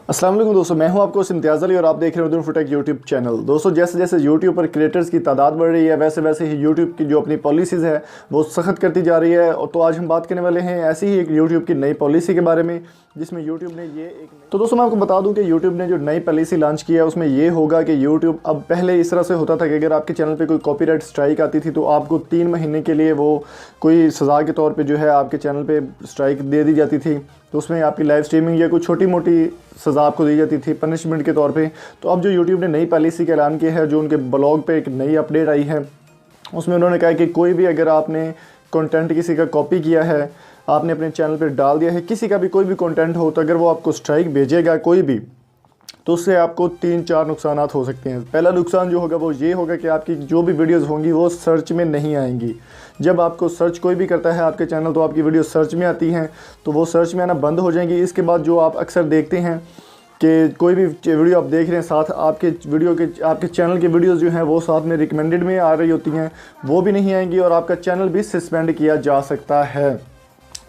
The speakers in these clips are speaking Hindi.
अस्सलाम वालेकुम दोस्तों, मैं हूं आपको इम्तियाज़ अली और आप देख रहे हो उर्दू टेक यूट्यूब चैनल। दोस्तों जैसे जैसे यूट्यूब पर क्रिएटर्स की तादाद बढ़ रही है वैसे वैसे ही यूट्यूब की जो अपनी पॉलिसीज़ है वो सख्त करती जा रही है। और तो आज हम बात करने वाले हैं ऐसी ही एक यूट्यूब की नई पॉलिसी के बारे में जिसमें यूट्यूब ने तो दोस्तों मैं आपको बता दूं कि यूट्यूब ने जो नई पॉलिसी लॉन्च किया है उसमें ये होगा कि यूट्यूब अब पहले इस तरह से होता था कि अगर आपके चैनल पे कोई कॉपीराइट स्ट्राइक आती थी तो आपको 3 महीने के लिए वो कोई सज़ा के तौर पे जो है आपके चैनल पे स्ट्राइक दे दी जाती थी। तो उसमें आपकी लाइव स्ट्रीमिंग या कोई छोटी मोटी सज़ा आपको दी जाती थी पनिशमेंट के तौर पे। तो अब जो यूट्यूब ने नई पॉलिसी का ऐलान किया है, जो उनके ब्लॉग पे एक नई अपडेट आई है, उसमें उन्होंने कहा कि कोई भी अगर आपने कंटेंट किसी का कॉपी किया है, आपने अपने चैनल पे डाल दिया है, किसी का भी कोई भी कंटेंट हो, तो अगर वो आपको स्ट्राइक भेजेगा कोई भी, तो उससे आपको 3-4 नुकसान हो सकते हैं। पहला नुकसान जो होगा वो ये होगा कि आपकी जो भी वीडियोस होंगी वो सर्च में नहीं आएंगी। जब आपको सर्च कोई भी करता है आपके चैनल तो आपकी वीडियो सर्च में आती हैं, तो वो सर्च में आना बंद हो जाएंगी। इसके बाद जो आप अक्सर देखते हैं कि कोई भी वीडियो आप देख रहे हैं, साथ आपके चैनल की वीडियोस जो हैं वो साथ में रिकमेंडेड में आ रही होती हैं, वो भी नहीं आएंगी और आपका चैनल भी सस्पेंड किया जा सकता है।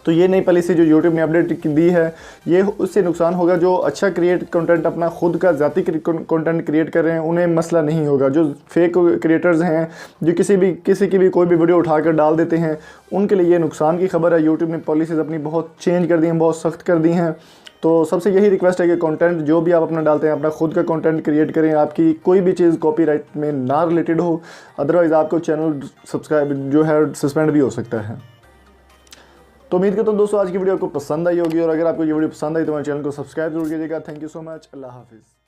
तो ये नई पॉलिसी जो यूट्यूब ने अपडेट दी है, ये उससे नुकसान होगा जो अच्छा कंटेंट अपना खुद का ज़ाती कंटेंट क्रिएट कर रहे हैं उन्हें मसला नहीं होगा। जो फेक क्रिएटर्स हैं, जो किसी की भी कोई भी वीडियो उठाकर डाल देते हैं, उनके लिए ये नुकसान की खबर है। यूट्यूब ने पॉलिसीज़ अपनी बहुत चेंज कर दी हैं, बहुत सख्त कर दी हैं। तो सबसे यही रिक्वेस्ट है कि कंटेंट जो भी आप अपना डालते हैं अपना खुद का कंटेंट क्रिएट करें, आपकी कोई भी चीज़ कॉपीराइट में ना रिलेटेड हो, अदरवाइज़ आपको चैनल सब्सक्राइब जो है सस्पेंड भी हो सकता है। तो उम्मीद करता हूँ दोस्तों आज की वीडियो आपको पसंद आई होगी, और अगर आपको ये वीडियो पसंद आई तो हमारे चैनल को सब्सक्राइब जरूर कीजिएगा। Thank you so much. अल्लाह हाफिज़।